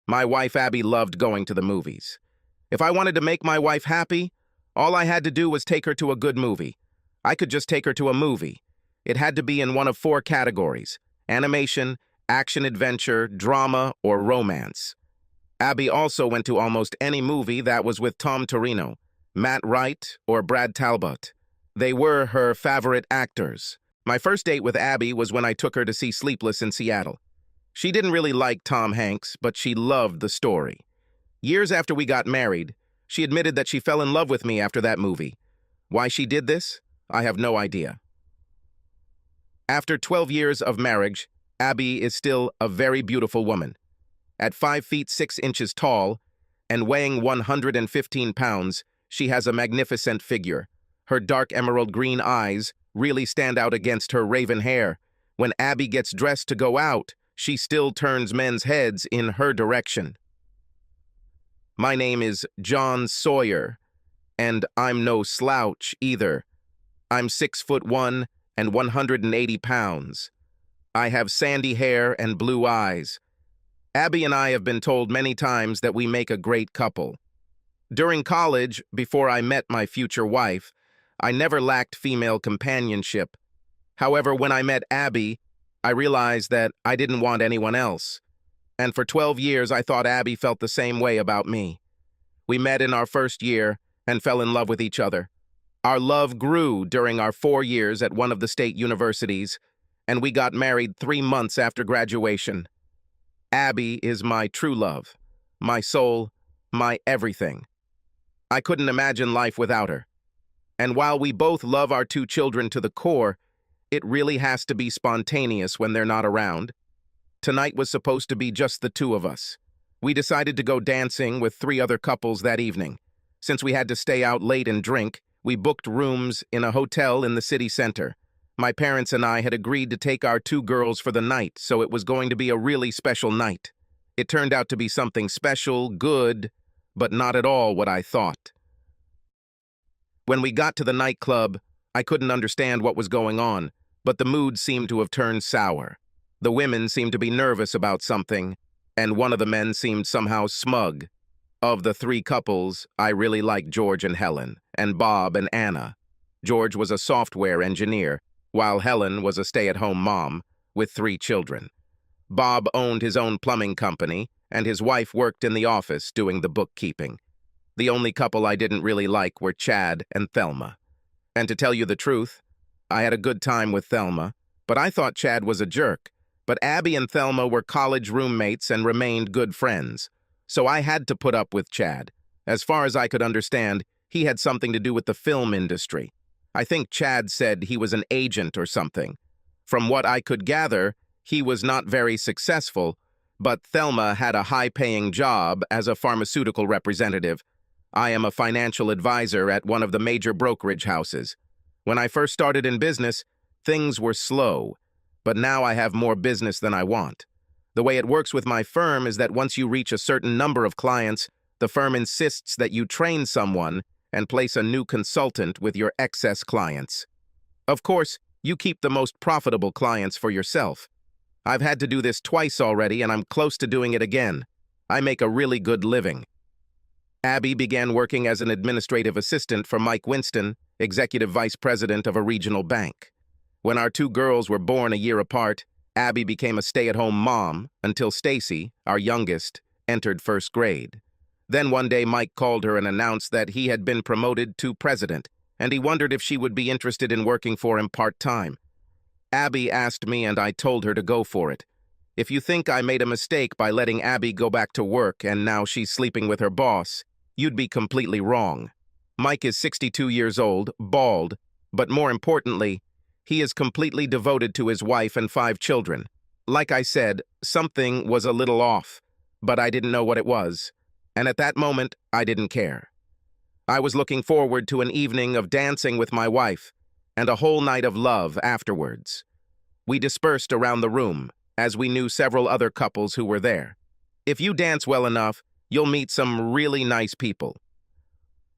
My wife Abby loved going to the movies. If I wanted to make my wife happy, all I had to do was take her to a good movie. I could just take her to a movie. It had to be in one of four categories: animation, action-adventure, drama, or romance. Abby also went to almost any movie that was with Tom Torino, Matt Wright, or Brad Talbot. They were her favorite actors. My first date with Abby was when I took her to see Sleepless in Seattle. She didn't really like Tom Hanks, but she loved the story. Years after we got married, she admitted that she fell in love with me after that movie. Why she did this, I have no idea. After 12 years of marriage, Abby is still a very beautiful woman. At 5 feet 6 inches tall and weighing 115 pounds, she has a magnificent figure. Her dark emerald green eyes really stand out against her raven hair. When Abby gets dressed to go out, she still turns men's heads in her direction. My name is John Sawyer, and I'm no slouch either. I'm 6'1" and 180 pounds. I have sandy hair and blue eyes. Abby and I have been told many times that we make a great couple. During college, before I met my future wife, I never lacked female companionship. However, when I met Abby, I realized that I didn't want anyone else. And for 12 years, I thought Abby felt the same way about me. We met in our first year and fell in love with each other. Our love grew during our 4 years at one of the state universities, and we got married 3 months after graduation. Abby is my true love, my soul, my everything. I couldn't imagine life without her. And while we both love our 2 children to the core, it really has to be spontaneous when they're not around. Tonight was supposed to be just the 2 of us. We decided to go dancing with 3 other couples that evening. Since we had to stay out late and drink, we booked rooms in a hotel in the city center. My parents and I had agreed to take our 2 girls for the night, so it was going to be a really special night. It turned out to be something special, good, but not at all what I thought. When we got to the nightclub, I couldn't understand what was going on, but the mood seemed to have turned sour. The women seemed to be nervous about something, and one of the men seemed somehow smug. Of the 3 couples, I really liked George and Helen, and Bob and Anna. George was a software engineer, while Helen was a stay-at-home mom with 3 children. Bob owned his own plumbing company, and his wife worked in the office doing the bookkeeping. The only couple I didn't really like were Chad and Thelma. And to tell you the truth, I had a good time with Thelma, but I thought Chad was a jerk. But Abby and Thelma were college roommates and remained good friends. So I had to put up with Chad. As far as I could understand, he had something to do with the film industry. I think Chad said he was an agent or something. From what I could gather, he was not very successful, but Thelma had a high-paying job as a pharmaceutical representative. I am a financial advisor at one of the major brokerage houses. When I first started in business, things were slow, but now I have more business than I want. The way it works with my firm is that once you reach a certain number of clients, the firm insists that you train someone and place a new consultant with your excess clients. Of course, you keep the most profitable clients for yourself. I've had to do this twice already, and I'm close to doing it again. I make a really good living. Abby began working as an administrative assistant for Mike Winston, executive vice president of a regional bank. When our 2 girls were born a year apart, Abby became a stay-at-home mom until Stacy, our youngest, entered 1st grade. Then one day Mike called her and announced that he had been promoted to president, and he wondered if she would be interested in working for him part-time. Abby asked me, and I told her to go for it. If you think I made a mistake by letting Abby go back to work and now she's sleeping with her boss, you'd be completely wrong. Mike is 62 years old, bald, but more importantly, he is completely devoted to his wife and 5 children. Like I said, something was a little off, but I didn't know what it was. And at that moment, I didn't care. I was looking forward to an evening of dancing with my wife and a whole night of love afterwards. We dispersed around the room, as we knew several other couples who were there. If you dance well enough, you'll meet some really nice people.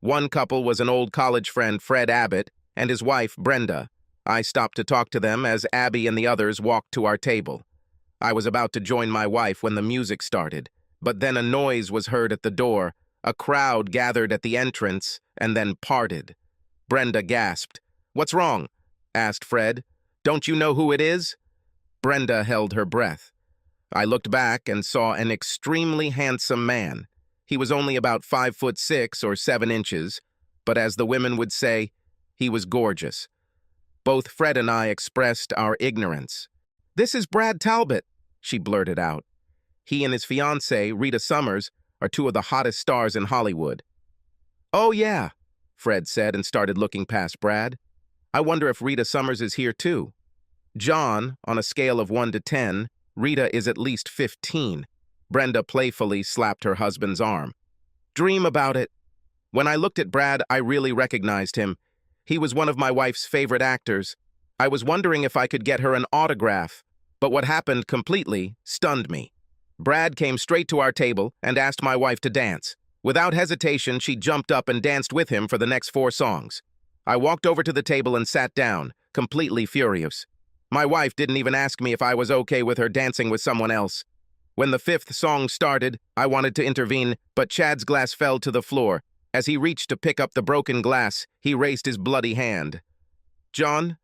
One couple was an old college friend, Fred Abbott, and his wife, Brenda. I stopped to talk to them as Abby and the others walked to our table. I was about to join my wife when the music started, But then a noise was heard at the door. A crowd gathered at the entrance and then parted. Brenda gasped. "What's wrong?" asked Fred. "Don't you know who it is?" Brenda held her breath. I looked back and saw an extremely handsome man. He was only about 5'6" or 7 inches, but as the women would say, he was gorgeous. Both Fred and I expressed our ignorance. "This is Brad Talbot," she blurted out. He and his fiancée, Rita Summers, are two of the hottest stars in Hollywood. "Oh, yeah," Fred said and started looking past Brad. "I wonder if Rita Summers is here, too." "John, on a scale of 1 to 10, Rita is at least 15. Brenda playfully slapped her husband's arm. "Dream about it." When I looked at Brad, I really recognized him. He was one of my wife's favorite actors. I was wondering if I could get her an autograph, but what happened completely stunned me. Brad came straight to our table and asked my wife to dance. Without hesitation, she jumped up and danced with him for the next 4 songs. I walked over to the table and sat down, completely furious. My wife didn't even ask me if I was okay with her dancing with someone else. When the 5th song started, I wanted to intervene, but Chad's glass fell to the floor. As he reached to pick up the broken glass, he raised his bloody hand. "John,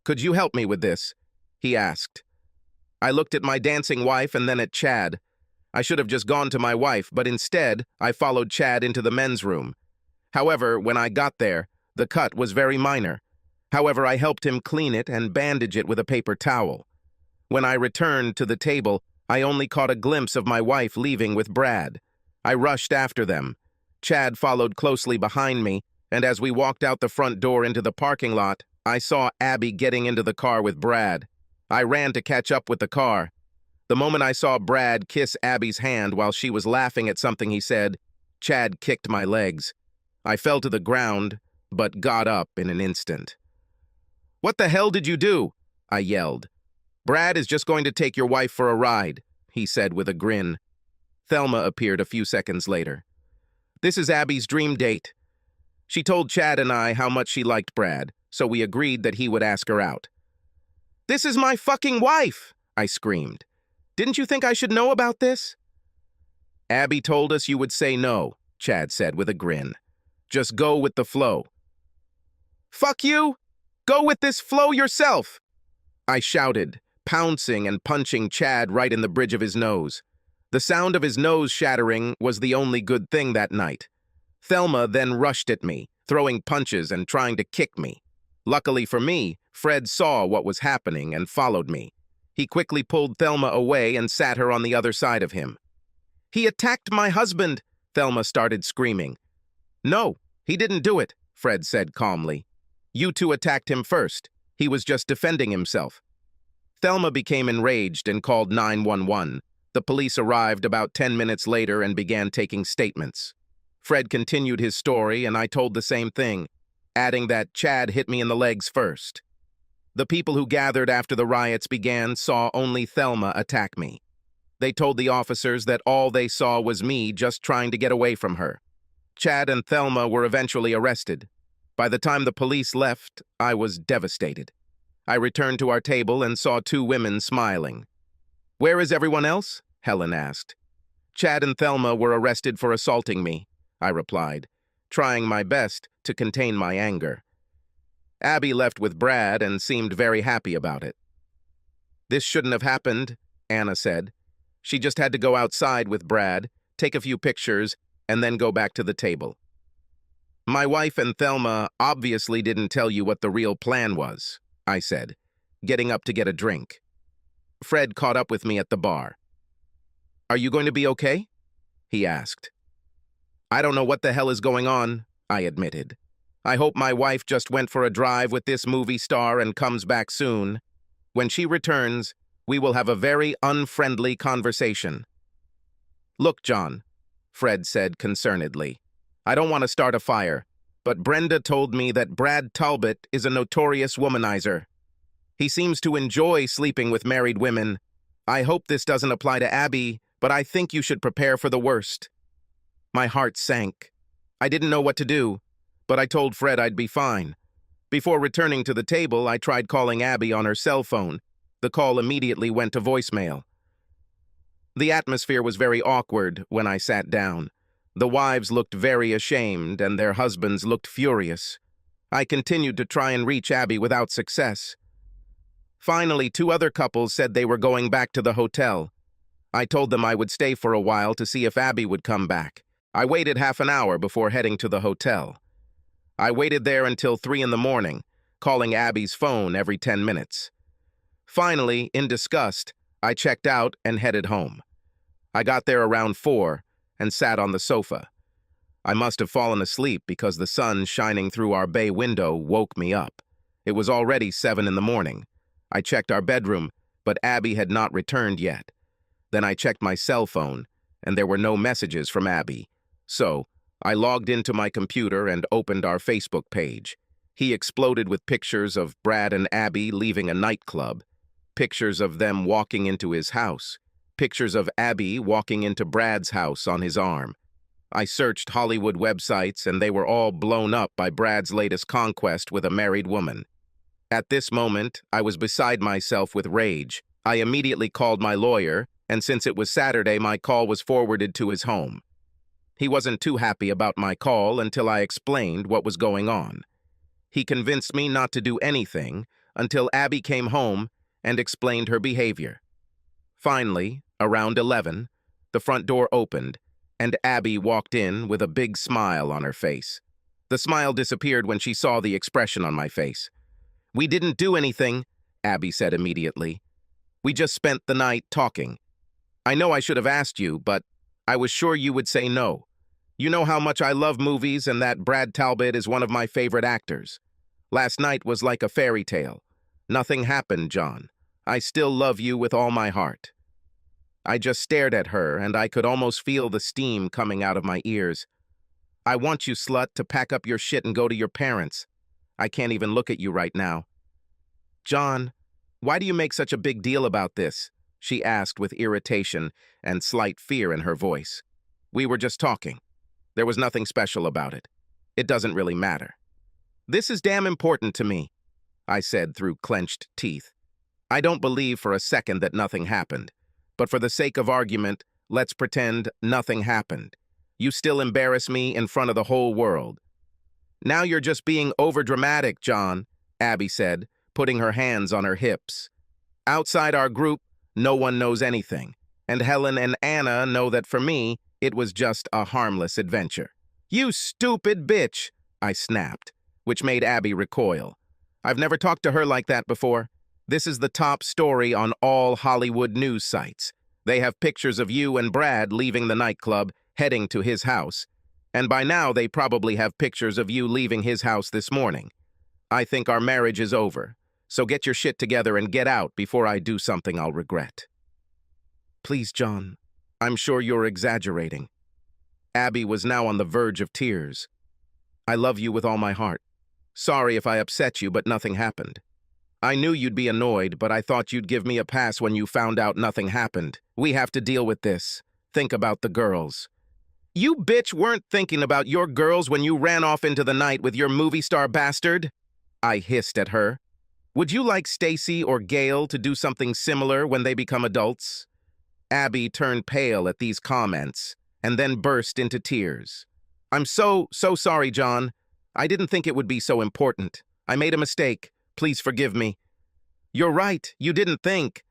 could you help me with this?" he asked. I looked at my dancing wife and then at Chad. I should have just gone to my wife, but instead, I followed Chad into the men's room. However, when I got there, the cut was very minor. However, I helped him clean it and bandage it with a paper towel. When I returned to the table, I only caught a glimpse of my wife leaving with Brad. I rushed after them. Chad followed closely behind me, and as we walked out the front door into the parking lot, I saw Abby getting into the car with Brad. I ran to catch up with the car. The moment I saw Brad kiss Abby's hand while she was laughing at something he said, Chad kicked my legs. I fell to the ground, but got up in an instant. "What the hell did you do?" I yelled. "Brad is just going to take your wife for a ride," he said with a grin. Thelma appeared a few seconds later. "This is Abby's dream date." She told Chad and I how much she liked Brad, so we agreed that he would ask her out. "This is my fucking wife!" I screamed. "Didn't you think I should know about this?" "Abby told us you would say no," Chad said with a grin. "Just go with the flow." "Fuck you! Go with this flow yourself!" I shouted, pouncing and punching Chad right in the bridge of his nose. The sound of his nose shattering was the only good thing that night. Thelma then rushed at me, throwing punches and trying to kick me. Luckily for me, Fred saw what was happening and followed me. He quickly pulled Thelma away and sat her on the other side of him. "He attacked my husband," Thelma started screaming. "No, he didn't do it," Fred said calmly. "You two attacked him first. He was just defending himself." Thelma became enraged and called 911. The police arrived about 10 minutes later and began taking statements. Fred continued his story and I told the same thing, adding that Chad hit me in the legs first. The people who gathered after the riots began saw only Thelma attack me. They told the officers that all they saw was me just trying to get away from her. Chad and Thelma were eventually arrested. By the time the police left, I was devastated. I returned to our table and saw 2 women smiling. "Where is everyone else?" Helen asked. "Chad and Thelma were arrested for assaulting me," I replied, trying my best to contain my anger. Abby left with Brad and seemed very happy about it. "This shouldn't have happened," Anna said. "She just had to go outside with Brad, take a few pictures, and then go back to the table." "My wife and Thelma obviously didn't tell you what the real plan was," I said, getting up to get a drink. Fred caught up with me at the bar. "Are you going to be okay?" he asked. "I don't know what the hell is going on," I admitted. "I hope my wife just went for a drive with this movie star and comes back soon. When she returns, we will have a very unfriendly conversation." "Look, John," Fred said concernedly, "I don't want to start a fire, but Brenda told me that Brad Talbot is a notorious womanizer. He seems to enjoy sleeping with married women. I hope this doesn't apply to Abby, but I think you should prepare for the worst." My heart sank. I didn't know what to do, but I told Fred I'd be fine. Before returning to the table, I tried calling Abby on her cell phone. The call immediately went to voicemail. The atmosphere was very awkward when I sat down. The wives looked very ashamed, and their husbands looked furious. I continued to try and reach Abby without success. Finally, two other couples said they were going back to the hotel. I told them I would stay for a while to see if Abby would come back. I waited half an hour before heading to the hotel. I waited there until 3 in the morning, calling Abby's phone every 10 minutes. Finally, in disgust, I checked out and headed home. I got there around 4 and sat on the sofa. I must have fallen asleep because the sun shining through our bay window woke me up. It was already 7 in the morning. I checked our bedroom, but Abby had not returned yet. Then I checked my cell phone, and there were no messages from Abby. So, I logged into my computer and opened our Facebook page. He exploded with pictures of Brad and Abby leaving a nightclub, pictures of them walking into his house, pictures of Abby walking into Brad's house on his arm. I searched Hollywood websites, and they were all blown up by Brad's latest conquest with a married woman. At this moment, I was beside myself with rage. I immediately called my lawyer, and since it was Saturday, my call was forwarded to his home. He wasn't too happy about my call until I explained what was going on. He convinced me not to do anything until Abby came home and explained her behavior. Finally, around 11, the front door opened, and Abby walked in with a big smile on her face. The smile disappeared when she saw the expression on my face. "We didn't do anything," Abby said immediately. "We just spent the night talking. I know I should have asked you, but I was sure you would say no. You know how much I love movies and that Brad Talbot is one of my favorite actors. Last night was like a fairy tale. Nothing happened, John. I still love you with all my heart." I just stared at her, and I could almost feel the steam coming out of my ears. "I want you, slut, to pack up your shit and go to your parents. I can't even look at you right now." "John, why do you make such a big deal about this?" she asked with irritation and slight fear in her voice. "We were just talking. There was nothing special about it. It doesn't really matter." "This is damn important to me," I said through clenched teeth. "I don't believe for a second that nothing happened. But for the sake of argument, let's pretend nothing happened. You still embarrass me in front of the whole world." "Now you're just being overdramatic, John," Abby said, putting her hands on her hips. "Outside our group, no one knows anything, and Helen and Anna know that for me, it was just a harmless adventure." "You stupid bitch," I snapped, which made Abby recoil. I've never talked to her like that before. This is the top story on all Hollywood news sites. They have pictures of you and Brad leaving the nightclub, heading to his house. And by now, they probably have pictures of you leaving his house this morning. I think our marriage is over. So get your shit together and get out before I do something I'll regret. "Please, John, I'm sure you're exaggerating." Abby was now on the verge of tears. "I love you with all my heart. Sorry if I upset you, but nothing happened. I knew you'd be annoyed, but I thought you'd give me a pass when you found out nothing happened. We have to deal with this. Think about the girls." "You bitch weren't thinking about your girls when you ran off into the night with your movie star bastard," I hissed at her. "Would you like Stacy or Gail to do something similar when they become adults?" Abby turned pale at these comments and then burst into tears. "I'm so sorry, John. I didn't think it would be so important. I made a mistake. Please forgive me." "You're right, you didn't think."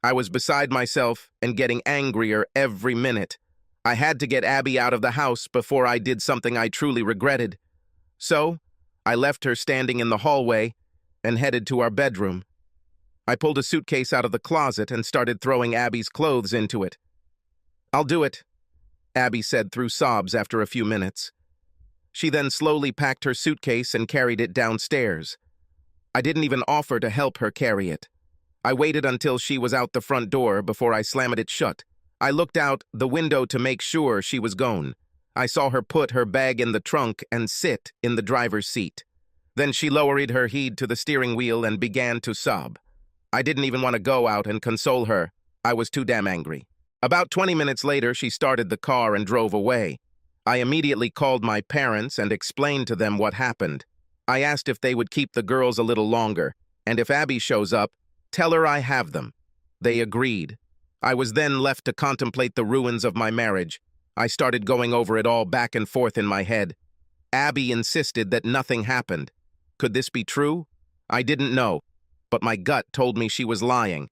I was beside myself and getting angrier every minute. I had to get Abby out of the house before I did something I truly regretted. So, I left her standing in the hallway and headed to our bedroom. I pulled a suitcase out of the closet and started throwing Abby's clothes into it. "I'll do it," Abby said through sobs after a few minutes. She then slowly packed her suitcase and carried it downstairs. I didn't even offer to help her carry it. I waited until she was out the front door before I slammed it shut. I looked out the window to make sure she was gone. I saw her put her bag in the trunk and sit in the driver's seat. Then she lowered her head to the steering wheel and began to sob. I didn't even want to go out and console her. I was too damn angry. About 20 minutes later, she started the car and drove away. I immediately called my parents and explained to them what happened. I asked if they would keep the girls a little longer, and if Abby shows up, tell her I have them. They agreed. I was then left to contemplate the ruins of my marriage. I started going over it all back and forth in my head. Abby insisted that nothing happened. Could this be true? I didn't know, but my gut told me she was lying.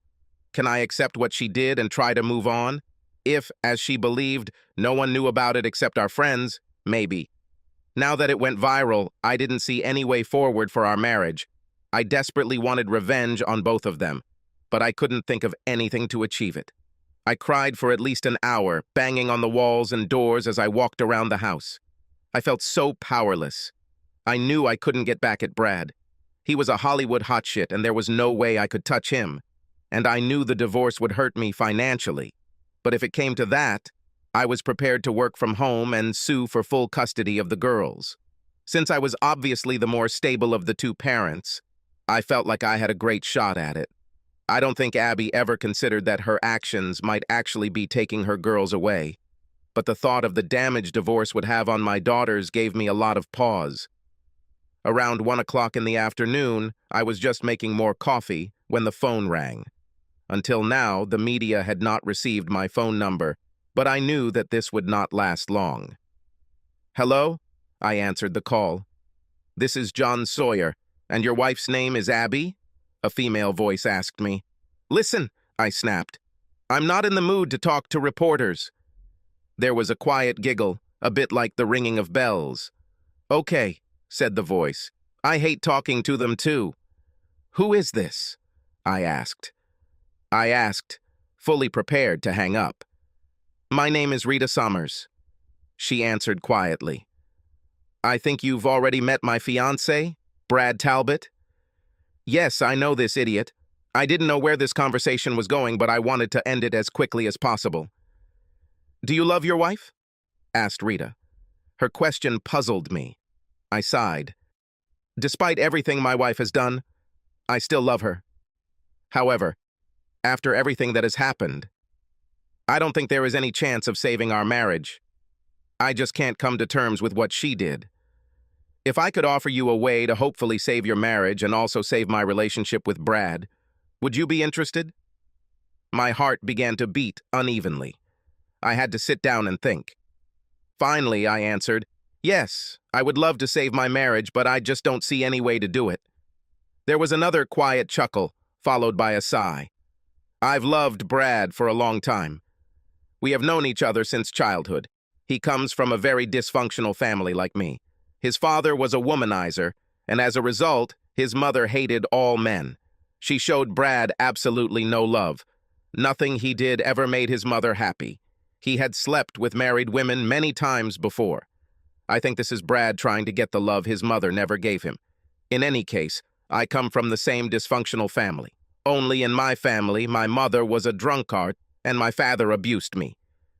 Can I accept what she did and try to move on? If, as she believed, no one knew about it except our friends, maybe. Now that it went viral, I didn't see any way forward for our marriage. I desperately wanted revenge on both of them, but I couldn't think of anything to achieve it. I cried for at least an hour, banging on the walls and doors as I walked around the house. I felt so powerless. I knew I couldn't get back at Brad. He was a Hollywood hotshot, and there was no way I could touch him. And I knew the divorce would hurt me financially. But if it came to that, I was prepared to work from home and sue for full custody of the girls. Since I was obviously the more stable of the two parents, I felt like I had a great shot at it. I don't think Abby ever considered that her actions might actually be taking her girls away. But the thought of the damage divorce would have on my daughters gave me a lot of pause. Around 1 o'clock in the afternoon, I was just making more coffee when the phone rang. Until now, the media had not received my phone number, but I knew that this would not last long. "Hello?" I answered the call. "This is John Sawyer, and your wife's name is Abby?" A female voice asked me. "Listen," I snapped. "I'm not in the mood to talk to reporters." There was a quiet giggle, a bit like the ringing of bells. "Okay," said the voice. "I hate talking to them too." "Who is this?" I asked, fully prepared to hang up. "My name is Rita Summers," she answered quietly. "I think you've already met my fiancé, Brad Talbot?" "Yes, I know this idiot. I didn't know where this conversation was going, but I wanted to end it as quickly as possible." "Do you love your wife?" asked Rita. Her question puzzled me. I sighed. "Despite everything my wife has done, I still love her. However, after everything that has happened, I don't think there is any chance of saving our marriage. I just can't come to terms with what she did. If I could offer you a way to hopefully save your marriage and also save my relationship with Brad, would you be interested?" My heart began to beat unevenly. I had to sit down and think. Finally, I answered, "Yes, I would love to save my marriage, but I just don't see any way to do it." There was another quiet chuckle, followed by a sigh. "I've loved Brad for a long time. We have known each other since childhood. He comes from a very dysfunctional family like me. His father was a womanizer, and as a result, his mother hated all men. She showed Brad absolutely no love. Nothing he did ever made his mother happy. He had slept with married women many times before. I think this is Brad trying to get the love his mother never gave him. In any case, I come from the same dysfunctional family. Only in my family, my mother was a drunkard, and my father abused me.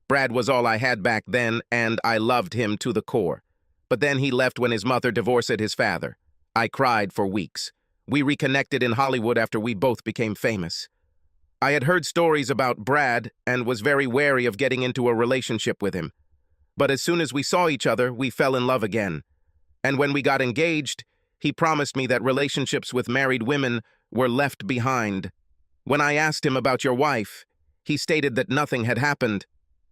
Brad was all I had back then, and I loved him to the core. But then he left when his mother divorced his father. I cried for weeks. We reconnected in Hollywood after we both became famous. I had heard stories about Brad and was very wary of getting into a relationship with him. But as soon as we saw each other, we fell in love again. And when we got engaged, he promised me that relationships with married women were left behind. When I asked him about your wife, he stated that nothing had happened.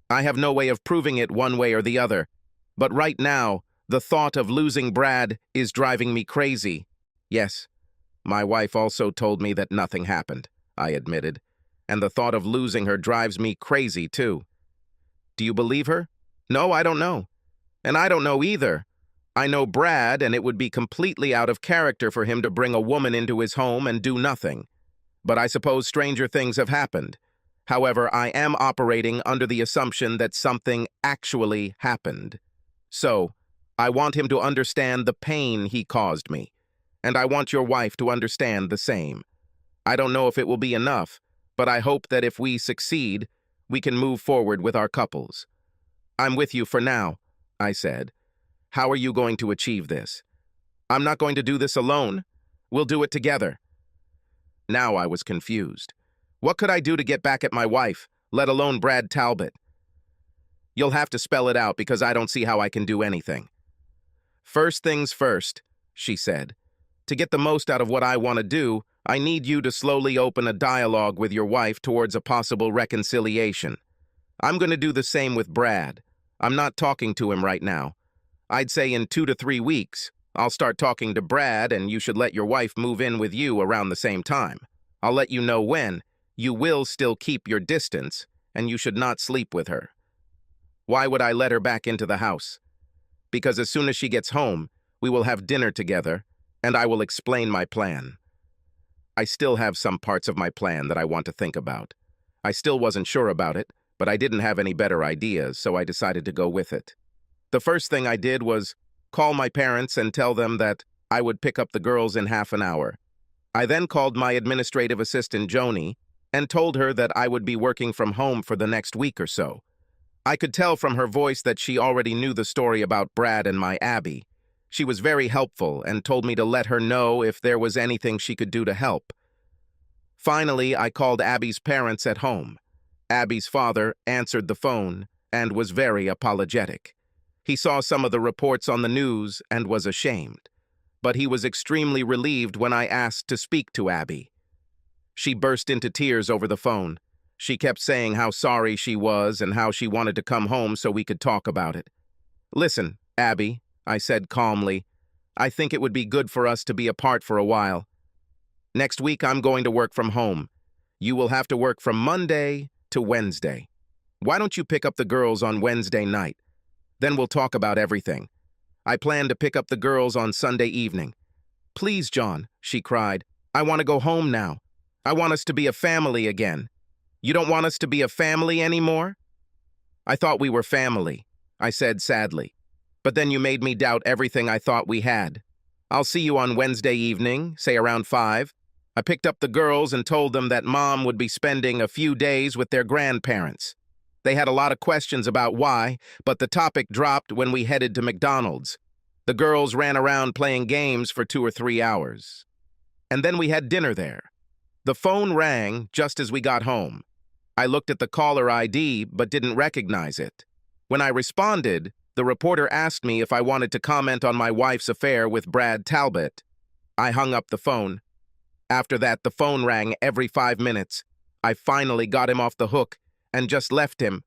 I have no way of proving it one way or the other. But right now, the thought of losing Brad is driving me crazy. Yes, my wife also told me that nothing happened, I admitted. And the thought of losing her drives me crazy, too. Do you believe her? No, I don't know. And I don't know either. I know Brad, and it would be completely out of character for him to bring a woman into his home and do nothing. But I suppose stranger things have happened. However, I am operating under the assumption that something actually happened. So, I want him to understand the pain he caused me. And I want your wife to understand the same. I don't know if it will be enough, but I hope that if we succeed, we can move forward with our couples. I'm with you for now, I said. How are you going to achieve this? I'm not going to do this alone. We'll do it together. Now I was confused. What could I do to get back at my wife, let alone Brad Talbot? You'll have to spell it out because I don't see how I can do anything. First things first, she said. To get the most out of what I want to do, I need you to slowly open a dialogue with your wife towards a possible reconciliation. I'm going to do the same with Brad. I'm not talking to him right now. I'd say in 2 to 3 weeks, I'll start talking to Brad, and you should let your wife move in with you around the same time. I'll let you know when. You will still keep your distance, and you should not sleep with her. Why would I let her back into the house? Because as soon as she gets home, we will have dinner together, and I will explain my plan. I still have some parts of my plan that I want to think about. I still wasn't sure about it, but I didn't have any better ideas, so I decided to go with it. The first thing I did was call my parents and tell them that I would pick up the girls in half an hour. I then called my administrative assistant, Joni, and told her that I would be working from home for the next week or so. I could tell from her voice that she already knew the story about Brad and my Abby. She was very helpful and told me to let her know if there was anything she could do to help. Finally, I called Abby's parents at home. Abby's father answered the phone and was very apologetic. He saw some of the reports on the news and was ashamed. But he was extremely relieved when I asked to speak to Abby. She burst into tears over the phone. She kept saying how sorry she was and how she wanted to come home so we could talk about it. "Listen, Abby," I said calmly, "I think it would be good for us to be apart for a while. Next week I'm going to work from home. You will have to work from Monday to Wednesday. Why don't you pick up the girls on Wednesday night? Then we'll talk about everything. I plan to pick up the girls on Sunday evening." "Please, John," she cried. "I want to go home now. I want us to be a family again." "You don't want us to be a family anymore?" "I thought we were family," I said sadly. "But then you made me doubt everything I thought we had. I'll see you on Wednesday evening, say around 5. I picked up the girls and told them that Mom would be spending a few days with their grandparents. They had a lot of questions about why, but the topic dropped when we headed to McDonald's. The girls ran around playing games for 2 or 3 hours. And then we had dinner there. The phone rang just as we got home. I looked at the caller ID but didn't recognize it. When I responded, the reporter asked me if I wanted to comment on my wife's affair with Brad Talbot. I hung up the phone. After that, the phone rang every 5 minutes. I finally got him off the hook and just left him.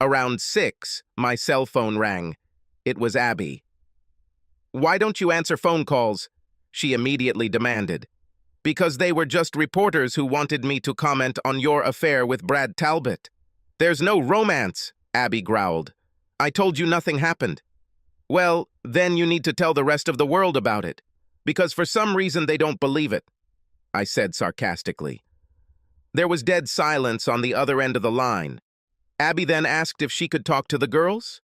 Around 6, my cell phone rang. It was Abby. "Why don't you answer phone calls?" she immediately demanded. "Because they were just reporters who wanted me to comment on your affair with Brad Talbot." "There's no romance," Abby growled. "I told you nothing happened." "Well, then you need to tell the rest of the world about it, because for some reason they don't believe it," I said sarcastically. There was dead silence on the other end of the line. Abby then asked if she could talk to the girls.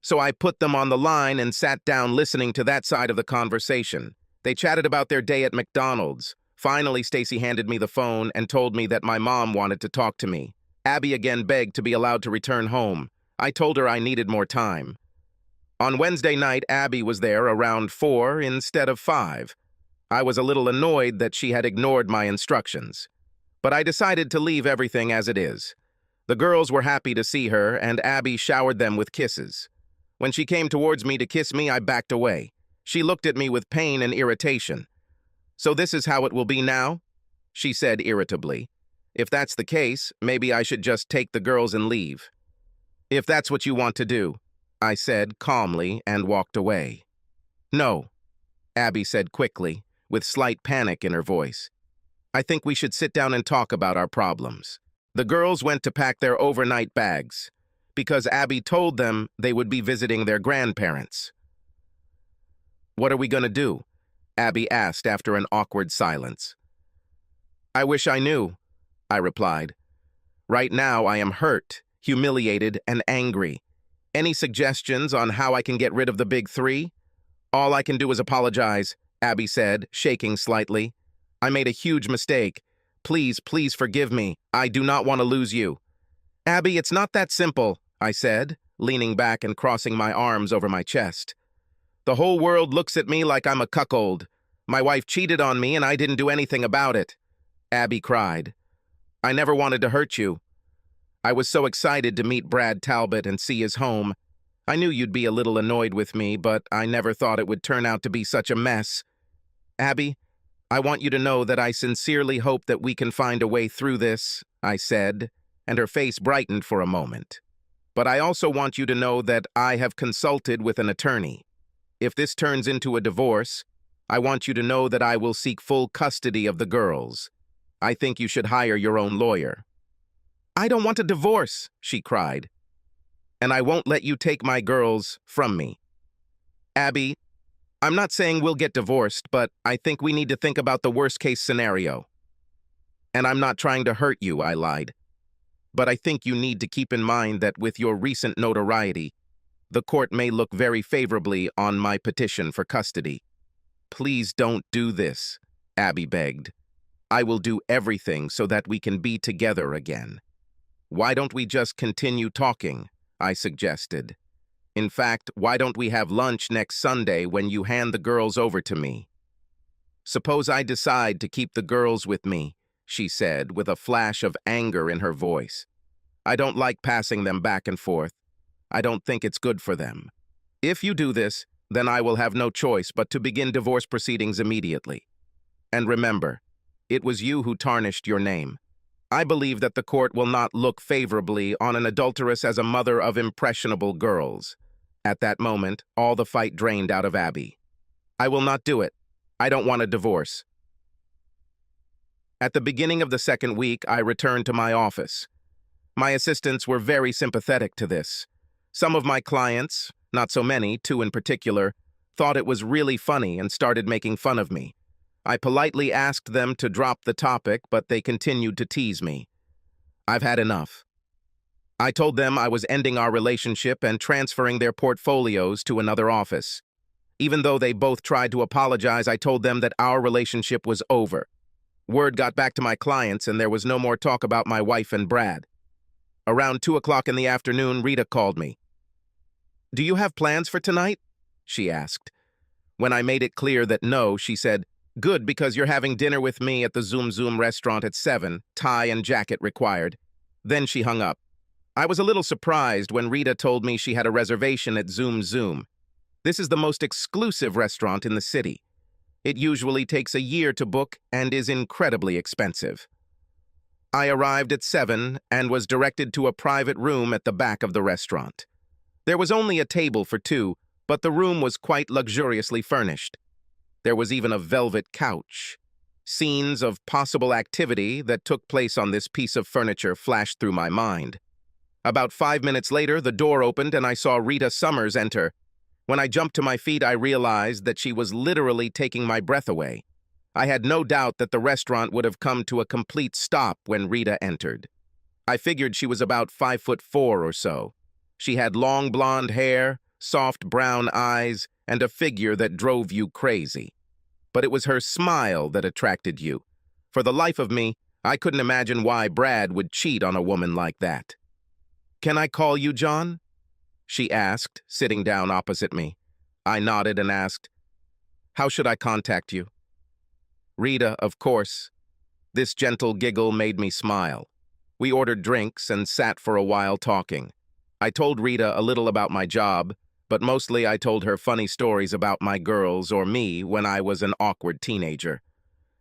So I put them on the line and sat down listening to that side of the conversation. They chatted about their day at McDonald's. Finally, Stacy handed me the phone and told me that my mom wanted to talk to me. Abby again begged to be allowed to return home. I told her I needed more time. On Wednesday night, Abby was there around 4 instead of 5. I was a little annoyed that she had ignored my instructions. But I decided to leave everything as it is. The girls were happy to see her, and Abby showered them with kisses. When she came towards me to kiss me, I backed away. She looked at me with pain and irritation. "So this is how it will be now?" she said irritably. "If that's the case, maybe I should just take the girls and leave." "If that's what you want to do," I said calmly and walked away. "No," Abby said quickly, with slight panic in her voice. "I think we should sit down and talk about our problems." The girls went to pack their overnight bags, because Abby told them they would be visiting their grandparents. "What are we going to do?" Abby asked after an awkward silence. "I wish I knew," I replied. "Right now I am hurt, humiliated, and angry. Any suggestions on how I can get rid of the big 3? "All I can do is apologize," Abby said, shaking slightly. "I made a huge mistake. Please, please forgive me. I do not want to lose you." "Abby, it's not that simple," I said, leaning back and crossing my arms over my chest. "The whole world looks at me like I'm a cuckold. My wife cheated on me and I didn't do anything about it," Abby cried. "I never wanted to hurt you. I was so excited to meet Brad Talbot and see his home. I knew you'd be a little annoyed with me, but I never thought it would turn out to be such a mess. Abby, I want you to know that I sincerely hope that we can find a way through this, I said, and her face brightened for a moment. But I also want you to know that I have consulted with an attorney. If this turns into a divorce, I want you to know that I will seek full custody of the girls. I think you should hire your own lawyer. I don't want a divorce, she cried. And I won't let you take my girls from me. Abby, I'm not saying we'll get divorced, but I think we need to think about the worst-case scenario. And I'm not trying to hurt you, I lied. But I think you need to keep in mind that with your recent notoriety, the court may look very favorably on my petition for custody. Please don't do this, Abby begged. I will do everything so that we can be together again. Why don't we just continue talking? I suggested. In fact, why don't we have lunch next Sunday when you hand the girls over to me? Suppose I decide to keep the girls with me, she said, with a flash of anger in her voice. I don't like passing them back and forth. I don't think it's good for them. If you do this, then I will have no choice but to begin divorce proceedings immediately. And remember, it was you who tarnished your name. I believe that the court will not look favorably on an adulteress as a mother of impressionable girls. At that moment, all the fight drained out of Abby. I will not do it. I don't want a divorce. At the beginning of the second week, I returned to my office. My assistants were very sympathetic to this. Some of my clients, not so many, 2 in particular, thought it was really funny and started making fun of me. I politely asked them to drop the topic, but they continued to tease me. I've had enough. I told them I was ending our relationship and transferring their portfolios to another office. Even though they both tried to apologize, I told them that our relationship was over. Word got back to my clients, and there was no more talk about my wife and Brad. Around 2 o'clock in the afternoon, Rita called me. Do you have plans for tonight? She asked. When I made it clear that no, she said, good, because you're having dinner with me at the Zoom Zoom restaurant at 7, tie and jacket required. Then she hung up. I was a little surprised when Rita told me she had a reservation at Zoom Zoom. This is the most exclusive restaurant in the city. It usually takes a year to book and is incredibly expensive. I arrived at 7 and was directed to a private room at the back of the restaurant. There was only a table for 2, but the room was quite luxuriously furnished. There was even a velvet couch. Scenes of possible activity that took place on this piece of furniture flashed through my mind. About 5 minutes later, the door opened and I saw Rita Summers enter. When I jumped to my feet, I realized that she was literally taking my breath away. I had no doubt that the restaurant would have come to a complete stop when Rita entered. I figured she was about 5'4" or so. She had long blonde hair, soft brown eyes, and a figure that drove you crazy. But it was her smile that attracted you. For the life of me, I couldn't imagine why Brad would cheat on a woman like that. Can I call you John? She asked, sitting down opposite me. I nodded and asked, how should I contact you? Rita, of course. This gentle giggle made me smile. We ordered drinks and sat for a while talking. I told Rita a little about my job, but mostly I told her funny stories about my girls or me when I was an awkward teenager.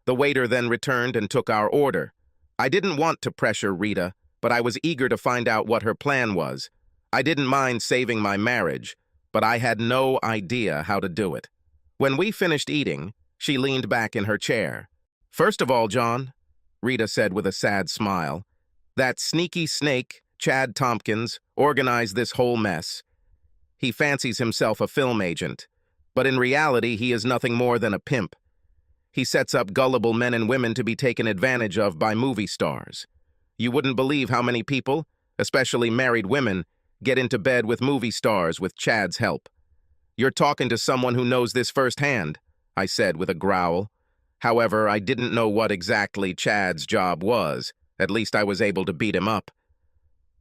The waiter then returned and took our order. I didn't want to pressure Rita, but I was eager to find out what her plan was. I didn't mind saving my marriage, but I had no idea how to do it. When we finished eating, she leaned back in her chair. First of all, John, Rita said with a sad smile, that sneaky snake, Chad Tompkins, organized this whole mess. He fancies himself a film agent, but in reality he is nothing more than a pimp. He sets up gullible men and women to be taken advantage of by movie stars. You wouldn't believe how many people, especially married women, get into bed with movie stars with Chad's help. You're talking to someone who knows this firsthand, I said with a growl. However, I didn't know what exactly Chad's job was. At least I was able to beat him up.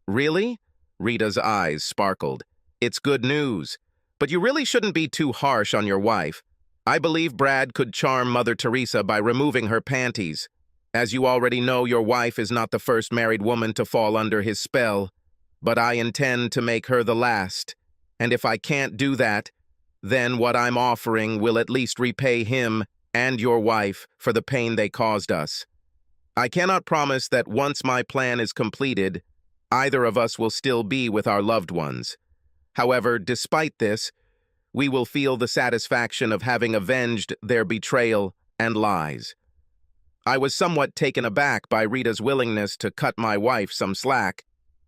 Really? Rita's eyes sparkled. It's good news. But you really shouldn't be too harsh on your wife. I believe Brad could charm Mother Teresa by removing her panties. As you already know, your wife is not the first married woman to fall under his spell, but I intend to make her the last. And if I can't do that, then what I'm offering will at least repay him and your wife for the pain they caused us. I cannot promise that once my plan is completed, either of us will still be with our loved ones. However, despite this, we will feel the satisfaction of having avenged their betrayal and lies. I was somewhat taken aback by Rita's willingness to cut my wife some slack,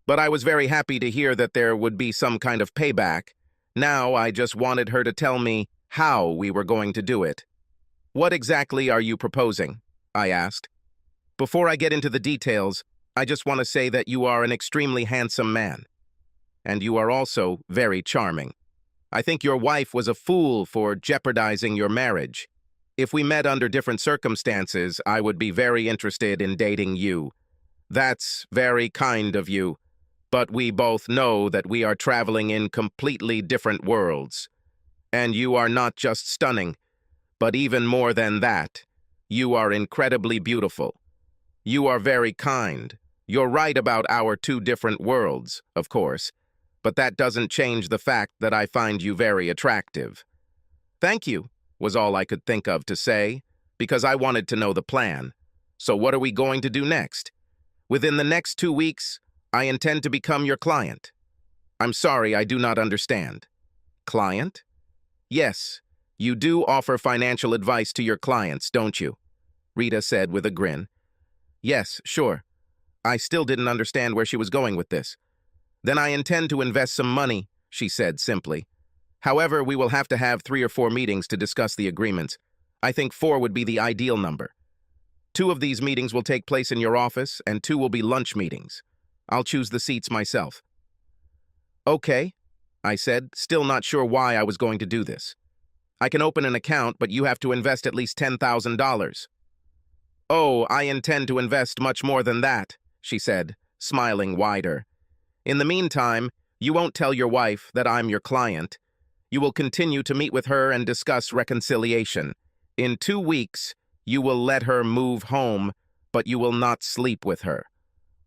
but I was very happy to hear that there would be some kind of payback. Now I just wanted her to tell me how we were going to do it. "What exactly are you proposing?" I asked. "Before I get into the details, I just want to say that you are an extremely handsome man. And you are also very charming. I think your wife was a fool for jeopardizing your marriage. If we met under different circumstances, I would be very interested in dating you. That's very kind of you. But we both know that we are traveling in completely different worlds. And you are not just stunning, but even more than that, you are incredibly beautiful. You are very kind. You're right about our two different worlds, of course, but that doesn't change the fact that I find you very attractive." "Thank you," was all I could think of to say, because I wanted to know the plan. "So what are we going to do next?" "Within the next 2 weeks, I intend to become your client." "I'm sorry, I do not understand." "Client?" "Yes, you do offer financial advice to your clients, don't you?" Rita said with a grin. "Yes, sure." I still didn't understand where she was going with this. "Then I intend to invest some money," she said simply. "However, we will have to have 3 or 4 meetings to discuss the agreements. I think 4 would be the ideal number. 2 of these meetings will take place in your office, and 2 will be lunch meetings. I'll choose the seats myself." "Okay," I said, still not sure why I was going to do this. "I can open an account, but you have to invest at least $10,000. "Oh, I intend to invest much more than that," she said, smiling wider. "In the meantime, you won't tell your wife that I'm your client. You will continue to meet with her and discuss reconciliation. In 2 weeks, you will let her move home, but you will not sleep with her.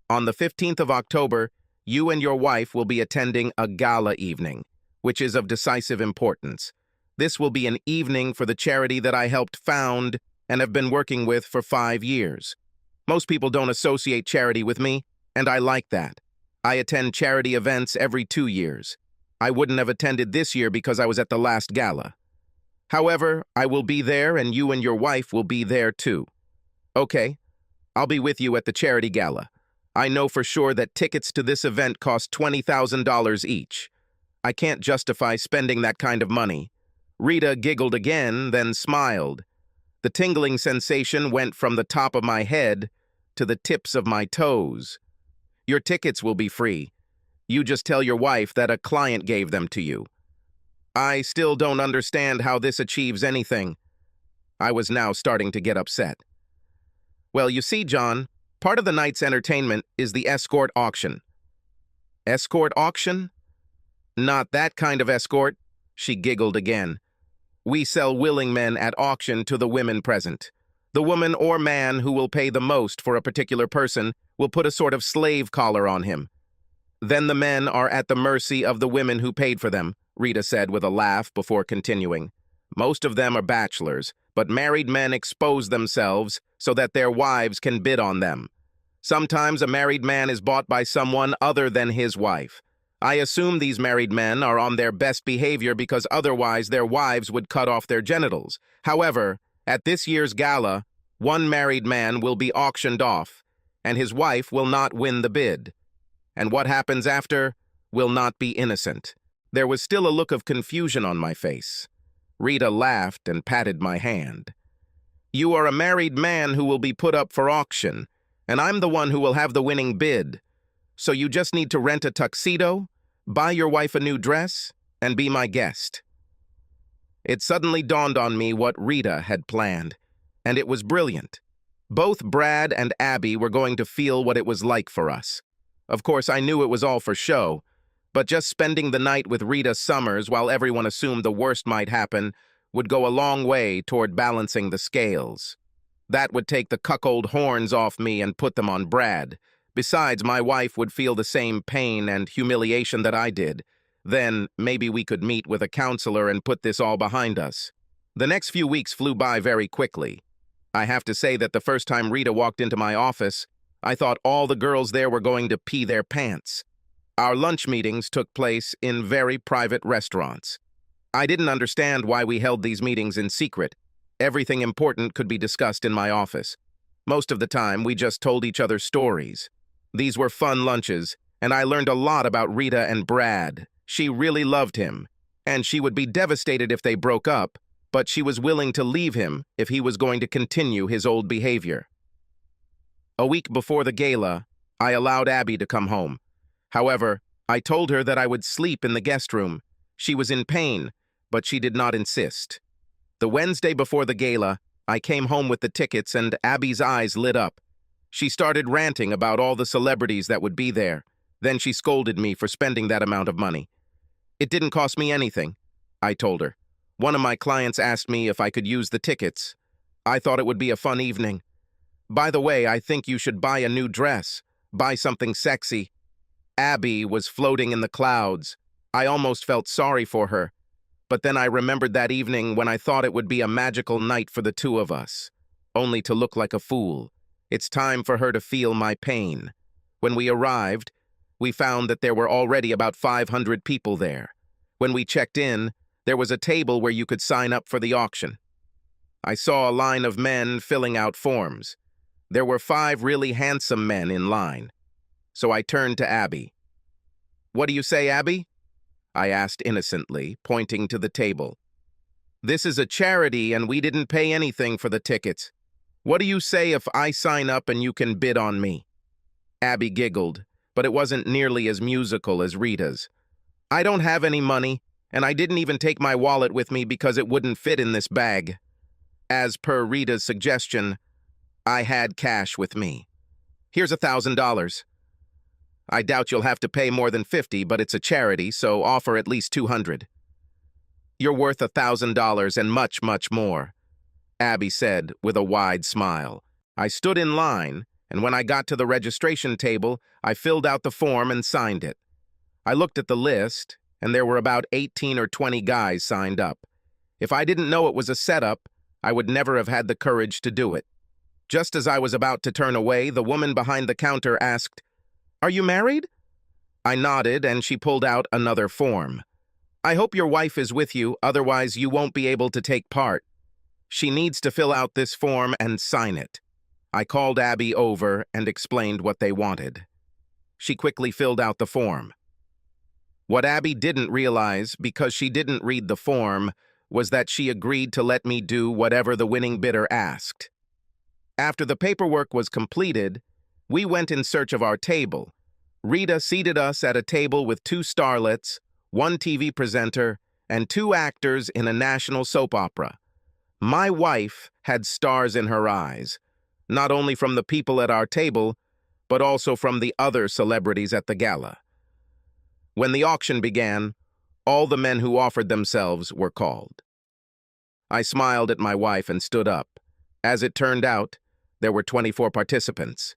On the 15th of October, you and your wife will be attending a gala evening, which is of decisive importance. This will be an evening for the charity that I helped found and have been working with for 5 years. Most people don't associate charity with me, and I like that. I attend charity events every 2 years. I wouldn't have attended this year because I was at the last gala. However, I will be there and you and your wife will be there too." "Okay, I'll be with you at the charity gala. I know for sure that tickets to this event cost $20,000 each. I can't justify spending that kind of money." Rita giggled again, then smiled. The tingling sensation went from the top of my head to the tips of my toes. "Your tickets will be free. You just tell your wife that a client gave them to you." I still don't understand how this achieves anything. I was now starting to get upset. "Well, you see, John, part of the night's entertainment is the escort auction." "Escort auction?" "Not that kind of escort," she giggled again. "We sell willing men at auction to the women present. The woman or man who will pay the most for a particular person will put a sort of slave collar on him. Then the men are at the mercy of the women who paid for them," Rita said with a laugh before continuing. "Most of them are bachelors, but married men expose themselves so that their wives can bid on them. Sometimes a married man is bought by someone other than his wife. I assume these married men are on their best behavior because otherwise their wives would cut off their genitals. However, at this year's gala, one married man will be auctioned off, and his wife will not win the bid. And what happens after will not be innocent." There was still a look of confusion on my face. Rita laughed and patted my hand. "You are a married man who will be put up for auction, and I'm the one who will have the winning bid. So you just need to rent a tuxedo, buy your wife a new dress, and be my guest." It suddenly dawned on me what Rita had planned, and it was brilliant. Both Brad and Abby were going to feel what it was like for us. Of course, I knew it was all for show, but just spending the night with Rita Summers while everyone assumed the worst might happen would go a long way toward balancing the scales. That would take the cuckold horns off me and put them on Brad. Besides, my wife would feel the same pain and humiliation that I did. Then maybe we could meet with a counselor and put this all behind us. The next few weeks flew by very quickly. I have to say that the first time Rita walked into my office, I thought all the girls there were going to pee their pants. Our lunch meetings took place in very private restaurants. I didn't understand why we held these meetings in secret. Everything important could be discussed in my office. Most of the time, we just told each other stories. These were fun lunches, and I learned a lot about Rita and Brad. She really loved him, and she would be devastated if they broke up, but she was willing to leave him if he was going to continue his old behavior. A week before the gala, I allowed Abby to come home. However, I told her that I would sleep in the guest room. She was in pain, but she did not insist. The Wednesday before the gala, I came home with the tickets and Abby's eyes lit up. She started ranting about all the celebrities that would be there. Then she scolded me for spending that amount of money. It didn't cost me anything, I told her. One of my clients asked me if I could use the tickets. I thought it would be a fun evening. By the way, I think you should buy a new dress. Buy something sexy. Abby was floating in the clouds. I almost felt sorry for her. But then I remembered that evening when I thought it would be a magical night for the two of us, only to look like a fool. It's time for her to feel my pain. When we arrived, we found that there were already about 500 people there. When we checked in, there was a table where you could sign up for the auction. I saw a line of men filling out forms. There were 5 really handsome men in line. So I turned to Abby. "What do you say, Abby?" I asked innocently, pointing to the table. "This is a charity and we didn't pay anything for the tickets. What do you say if I sign up and you can bid on me?" Abby giggled, but it wasn't nearly as musical as Rita's. "I don't have any money, and I didn't even take my wallet with me because it wouldn't fit in this bag." As per Rita's suggestion, I had cash with me. "Here's $1,000. I doubt you'll have to pay more than 50, but it's a charity, so offer at least 200. "You're worth $1,000 and much, much more," Abby said with a wide smile. I stood in line, and when I got to the registration table, I filled out the form and signed it. I looked at the list, and there were about 18 or 20 guys signed up. If I didn't know it was a setup, I would never have had the courage to do it. Just as I was about to turn away, the woman behind the counter asked, "Are you married?" I nodded, and she pulled out another form. "I hope your wife is with you, otherwise you won't be able to take part. She needs to fill out this form and sign it." I called Abby over and explained what they wanted. She quickly filled out the form. What Abby didn't realize, because she didn't read the form, was that she agreed to let me do whatever the winning bidder asked. After the paperwork was completed, we went in search of our table. Rita seated us at a table with 2 starlets, 1 TV presenter, and 2 actors in a national soap opera. My wife had stars in her eyes, not only from the people at our table, but also from the other celebrities at the gala. When the auction began, all the men who offered themselves were called. I smiled at my wife and stood up. As it turned out, there were 24 participants,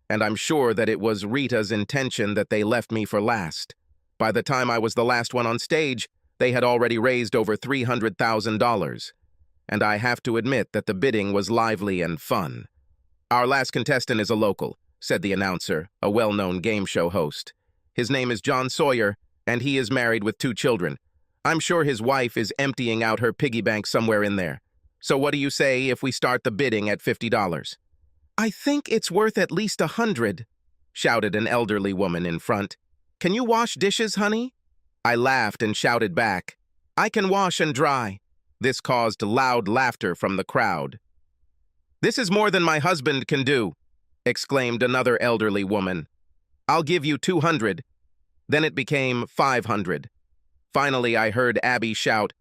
and I'm sure that it was Rita's intention that they left me for last. By the time I was the last one on stage, they had already raised over $300,000, and I have to admit that the bidding was lively and fun. "Our last contestant is a local," said the announcer, a well-known game show host. "His name is John Sawyer, and he is married with 2 children. I'm sure his wife is emptying out her piggy bank somewhere in there. So what do you say if we start the bidding at $50? "I think it's worth at least $100, shouted an elderly woman in front. "Can you wash dishes, honey?" I laughed and shouted back, "I can wash and dry." This caused loud laughter from the crowd. "This is more than my husband can do," exclaimed another elderly woman. "I'll give you 200. Then it became 500. Finally, I heard Abby shout,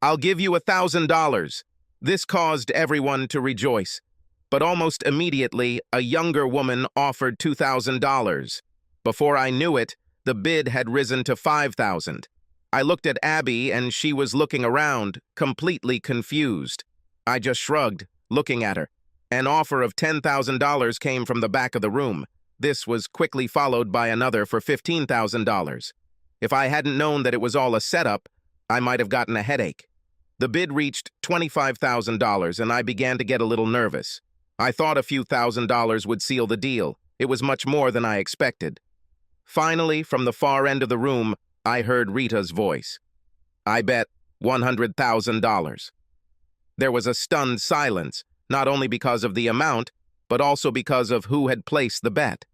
"I'll give you $1,000. This caused everyone to rejoice. But almost immediately, a younger woman offered $2,000. Before I knew it, the bid had risen to $5,000. I looked at Abby, and she was looking around, completely confused. I just shrugged, looking at her. An offer of $10,000 came from the back of the room. This was quickly followed by another for $15,000. If I hadn't known that it was all a setup, I might have gotten a headache. The bid reached $25,000 and I began to get a little nervous. I thought a few $1,000s would seal the deal. It was much more than I expected. Finally, from the far end of the room, I heard Rita's voice. I bet $100,000. There was a stunned silence, not only because of the amount, but also because of who had placed the bet.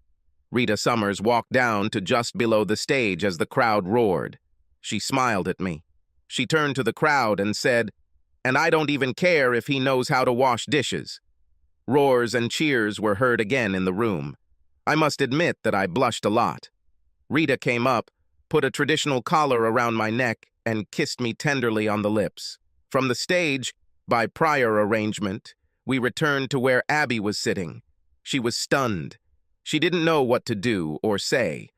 Rita Summers walked down to just below the stage as the crowd roared. She smiled at me. She turned to the crowd and said, "And I don't even care if he knows how to wash dishes." Roars and cheers were heard again in the room. I must admit that I blushed a lot. Rita came up, put a traditional collar around my neck, and kissed me tenderly on the lips. From the stage, by prior arrangement, we returned to where Abby was sitting. She was stunned. She didn't know what to do or say.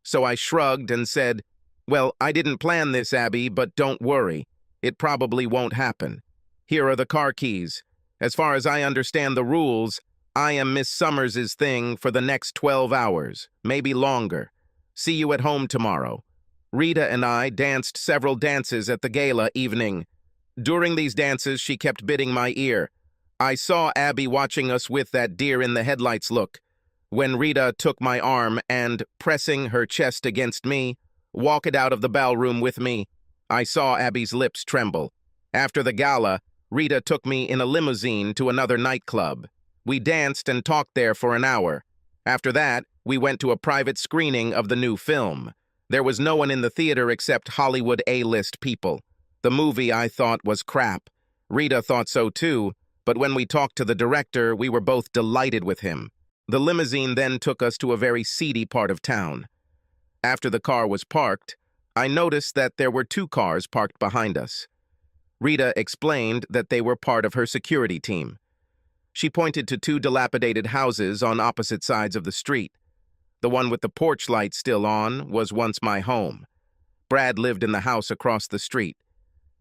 So I shrugged and said, "Well, I didn't plan this, Abby, but don't worry. It probably won't happen. Here are the car keys. As far as I understand the rules, I am Miss Summers's thing for the next 12 hours, maybe longer. See you at home tomorrow." Rita and I danced several dances at the gala evening. During these dances, she kept biting my ear. I saw Abby watching us with that deer-in-the-headlights look. When Rita took my arm and, pressing her chest against me, walked out of the ballroom with me, I saw Abby's lips tremble. After the gala, Rita took me in a limousine to another nightclub. We danced and talked there for an hour. After that, we went to a private screening of the new film. There was no one in the theater except Hollywood A-list people. The movie, I thought, was crap. Rita thought so too, but when we talked to the director, we were both delighted with him. The limousine then took us to a very seedy part of town. After the car was parked, I noticed that there were 2 cars parked behind us. Rita explained that they were part of her security team. She pointed to 2 dilapidated houses on opposite sides of the street. The one with the porch light still on was once my home. Brad lived in the house across the street.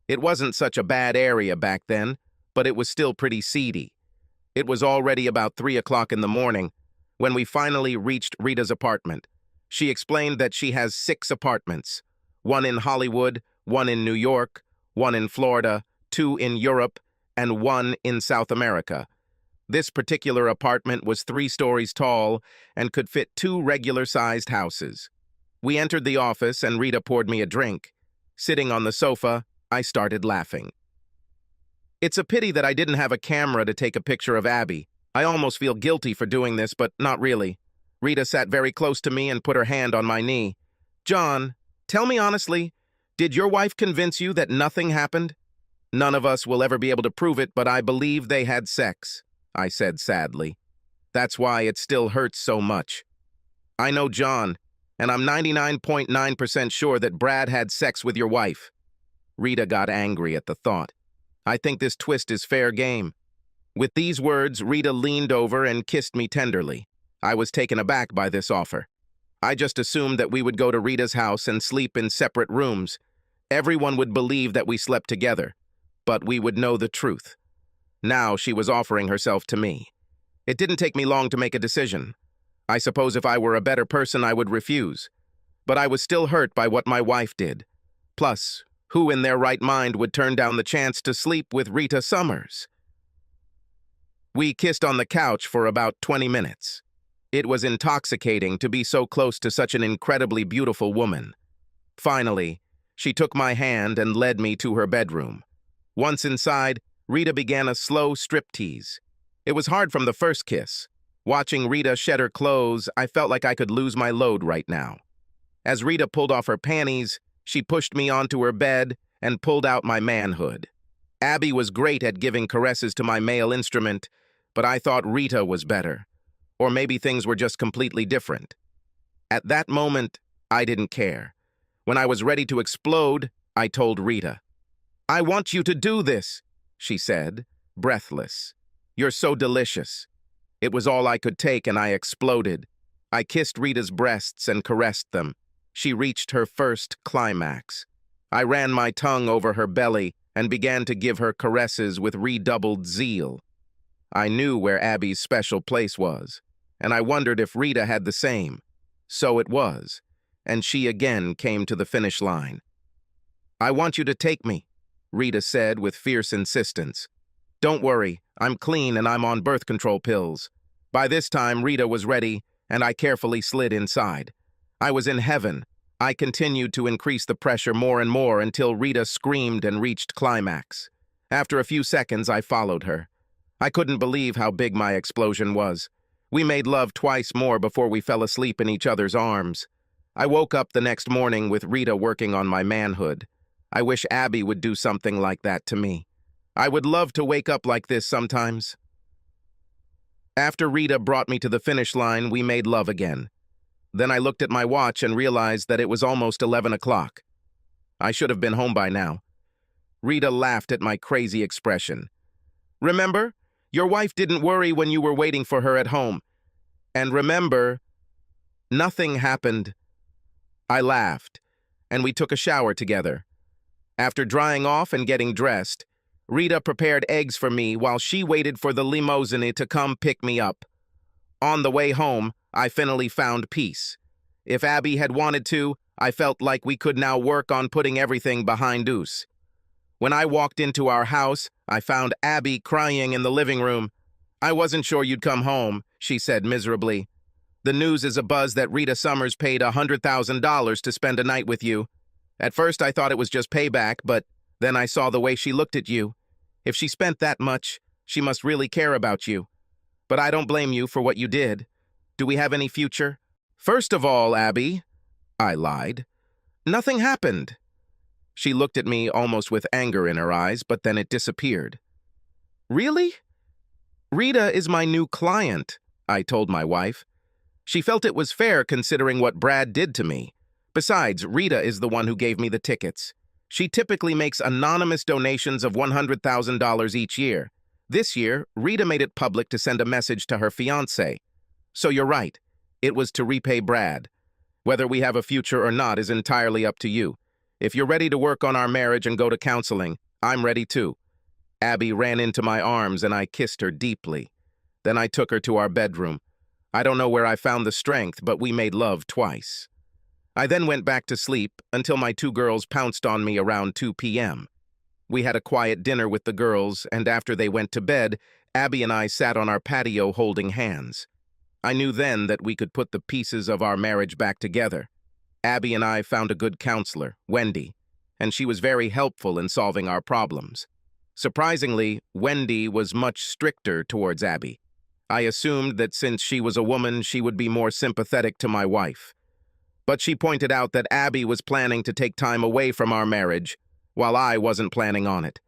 It wasn't such a bad area back then, but it was still pretty seedy. It was already about 3 o'clock in the morning when we finally reached Rita's apartment. She explained that she has 6 apartments, 1 in Hollywood, 1 in New York, 1 in Florida, 2 in Europe, and 1 in South America. This particular apartment was 3 stories tall and could fit 2 regular-sized houses. We entered the office and Rita poured me a drink. Sitting on the sofa, I started laughing. It's a pity that I didn't have a camera to take a picture of Abby. I almost feel guilty for doing this, but not really. Rita sat very close to me and put her hand on my knee. "John, tell me honestly, did your wife convince you that nothing happened?" "None of us will ever be able to prove it, but I believe they had sex," I said sadly. "That's why it still hurts so much. I know John, and I'm 99.9% sure that Brad had sex with your wife." Rita got angry at the thought. "I think this twist is fair game." With these words, Rita leaned over and kissed me tenderly. I was taken aback by this offer. I just assumed that we would go to Rita's house and sleep in separate rooms. Everyone would believe that we slept together, but we would know the truth. Now she was offering herself to me. It didn't take me long to make a decision. I suppose if I were a better person, I would refuse. But I was still hurt by what my wife did. Plus, who in their right mind would turn down the chance to sleep with Rita Summers? We kissed on the couch for about 20 minutes. It was intoxicating to be so close to such an incredibly beautiful woman. Finally, she took my hand and led me to her bedroom. Once inside, Rita began a slow striptease. It was hard from the first kiss. Watching Rita shed her clothes, I felt like I could lose my load right now. As Rita pulled off her panties, she pushed me onto her bed and pulled out my manhood. Abby was great at giving caresses to my male instrument, but I thought Rita was better. Or maybe things were just completely different. At that moment, I didn't care. When I was ready to explode, I told Rita. "I want you to do this," she said, breathless. "You're so delicious." It was all I could take and I exploded. I kissed Rita's breasts and caressed them. She reached her first climax. I ran my tongue over her belly and began to give her caresses with redoubled zeal. I knew where Abby's special place was, and I wondered if Rita had the same. So it was, and she again came to the finish line. "I want you to take me," Rita said with fierce insistence. "Don't worry, I'm clean and I'm on birth control pills." By this time, Rita was ready, and I carefully slid inside. I was in heaven. I continued to increase the pressure more and more until Rita screamed and reached climax. After a few seconds, I followed her. I couldn't believe how big my explosion was. We made love twice more before we fell asleep in each other's arms. I woke up the next morning with Rita working on my manhood. I wish Abby would do something like that to me. I would love to wake up like this sometimes. After Rita brought me to the finish line, we made love again. Then I looked at my watch and realized that it was almost 11 o'clock. I should have been home by now. Rita laughed at my crazy expression. "Remember, your wife didn't worry when you were waiting for her at home. And remember, nothing happened." I laughed, and we took a shower together. After drying off and getting dressed, Rita prepared eggs for me while she waited for the limousine to come pick me up. On the way home, I finally found peace. If Abby had wanted to, I felt like we could now work on putting everything behind us. When I walked into our house, I found Abby crying in the living room. "I wasn't sure you'd come home," she said miserably. "The news is abuzz that Rita Summers paid $100,000 to spend a night with you. At first I thought it was just payback, but then I saw the way she looked at you. If she spent that much, she must really care about you. But I don't blame you for what you did. Do we have any future?" "First of all, Abby," I lied, "nothing happened." She looked at me almost with anger in her eyes, but then it disappeared. "Really?" "Rita is my new client," I told my wife. She felt it was fair considering what Brad did to me. Besides, Rita is the one who gave me the tickets. She typically makes anonymous donations of $100,000 each year. This year, Rita made it public to send a message to her fiancé. So you're right. It was to repay Brad. Whether we have a future or not is entirely up to you. If you're ready to work on our marriage and go to counseling, I'm ready too. Abby ran into my arms and I kissed her deeply. Then I took her to our bedroom. I don't know where I found the strength, but we made love twice. I then went back to sleep until my two girls pounced on me around 2 p.m. We had a quiet dinner with the girls, and after they went to bed, Abby and I sat on our patio holding hands. I knew then that we could put the pieces of our marriage back together. Abby and I found a good counselor, Wendy, and she was very helpful in solving our problems. Surprisingly, Wendy was much stricter towards Abby. I assumed that since she was a woman, she would be more sympathetic to my wife. But she pointed out that Abby was planning to take time away from our marriage, while I wasn't planning on it.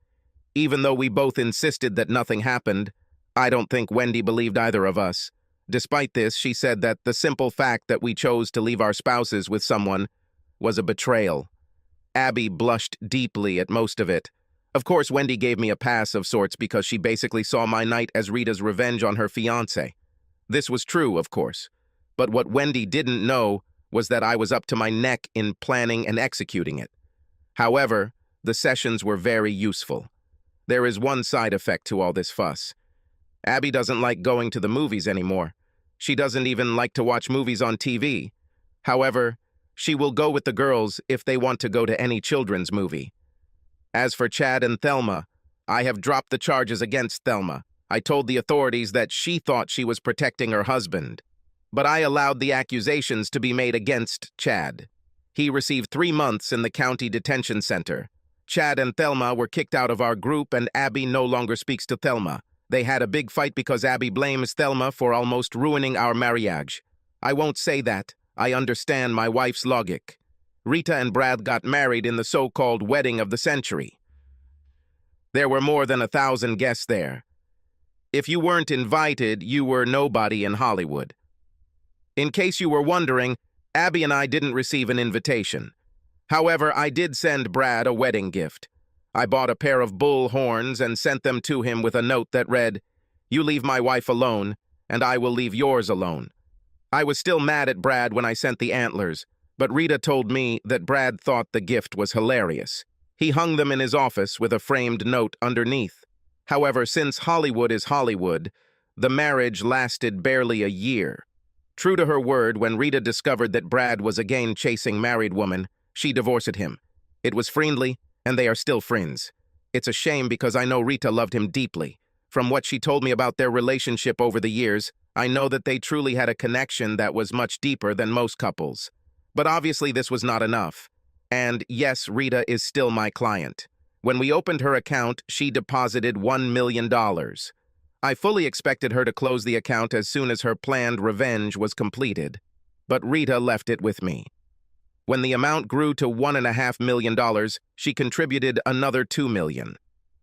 Even though we both insisted that nothing happened, I don't think Wendy believed either of us. Despite this, she said that the simple fact that we chose to leave our spouses with someone was a betrayal. Abby blushed deeply at most of it. Of course, Wendy gave me a pass of sorts because she basically saw my night as Rita's revenge on her fiancé. This was true, of course. But what Wendy didn't know was that I was up to my neck in planning and executing it. However, the sessions were very useful. There is one side effect to all this fuss. Abby doesn't like going to the movies anymore. She doesn't even like to watch movies on TV. However, she will go with the girls if they want to go to any children's movie. As for Chad and Thelma, I have dropped the charges against Thelma. I told the authorities that she thought she was protecting her husband. But I allowed the accusations to be made against Chad. He received 3 months in the county detention center. Chad and Thelma were kicked out of our group and Abby no longer speaks to Thelma. They had a big fight because Abby blames Thelma for almost ruining our marriage. I won't say that. I understand my wife's logic. Rita and Brad got married in the so-called wedding of the century. There were more than 1,000 guests there. If you weren't invited, you were nobody in Hollywood. In case you were wondering, Abby and I didn't receive an invitation. However, I did send Brad a wedding gift. I bought a pair of bull horns and sent them to him with a note that read, "You leave my wife alone, and I will leave yours alone." I was still mad at Brad when I sent the antlers, but Rita told me that Brad thought the gift was hilarious. He hung them in his office with a framed note underneath. However, since Hollywood is Hollywood, the marriage lasted barely a year. True to her word, when Rita discovered that Brad was again chasing married women, she divorced him. It was friendly, and they are still friends. It's a shame because I know Rita loved him deeply. From what she told me about their relationship over the years, I know that they truly had a connection that was much deeper than most couples. But obviously this was not enough. And yes, Rita is still my client. When we opened her account, she deposited $1 million. I fully expected her to close the account as soon as her planned revenge was completed. But Rita left it with me. When the amount grew to $1.5 million, she contributed another $2 million.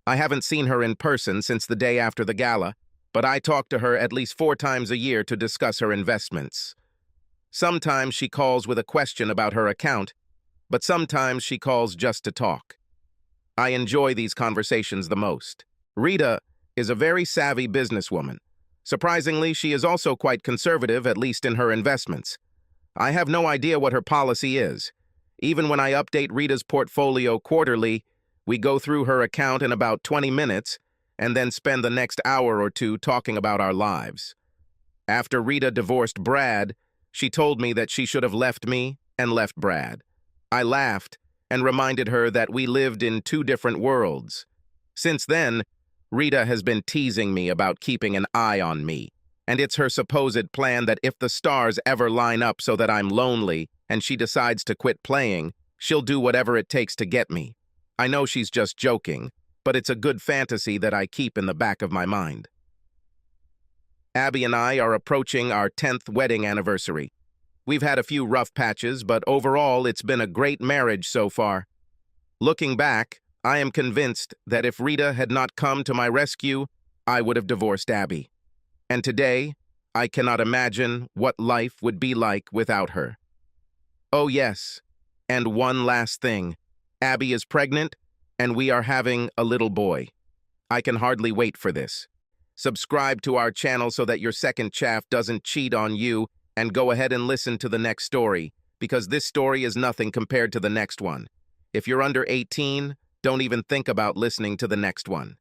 I haven't seen her in person since the day after the gala, but I talk to her at least 4 times a year to discuss her investments. Sometimes she calls with a question about her account, but sometimes she calls just to talk. I enjoy these conversations the most. Rita is a very savvy businesswoman. Surprisingly, she is also quite conservative, at least in her investments. I have no idea what her policy is. Even when I update Rita's portfolio quarterly, we go through her account in about 20 minutes and then spend the next hour or two talking about our lives. After Rita divorced Brad, she told me that she should have left me and left Brad. I laughed and reminded her that we lived in 2 different worlds. Since then, Rita has been teasing me about keeping an eye on me, and it's her supposed plan that if the stars ever line up so that I'm lonely and she decides to quit playing, she'll do whatever it takes to get me. I know she's just joking, but it's a good fantasy that I keep in the back of my mind. Abby and I are approaching our 10th wedding anniversary. We've had a few rough patches, but overall it's been a great marriage so far. Looking back, I am convinced that if Rita had not come to my rescue, I would have divorced Abby. And today, I cannot imagine what life would be like without her. Oh yes, and one last thing. Abby is pregnant, and we are having a little boy. I can hardly wait for this. Subscribe to our channel so that your second chaff doesn't cheat on you, and go ahead and listen to the next story, because this story is nothing compared to the next one. If you're under 18, don't even think about listening to the next one.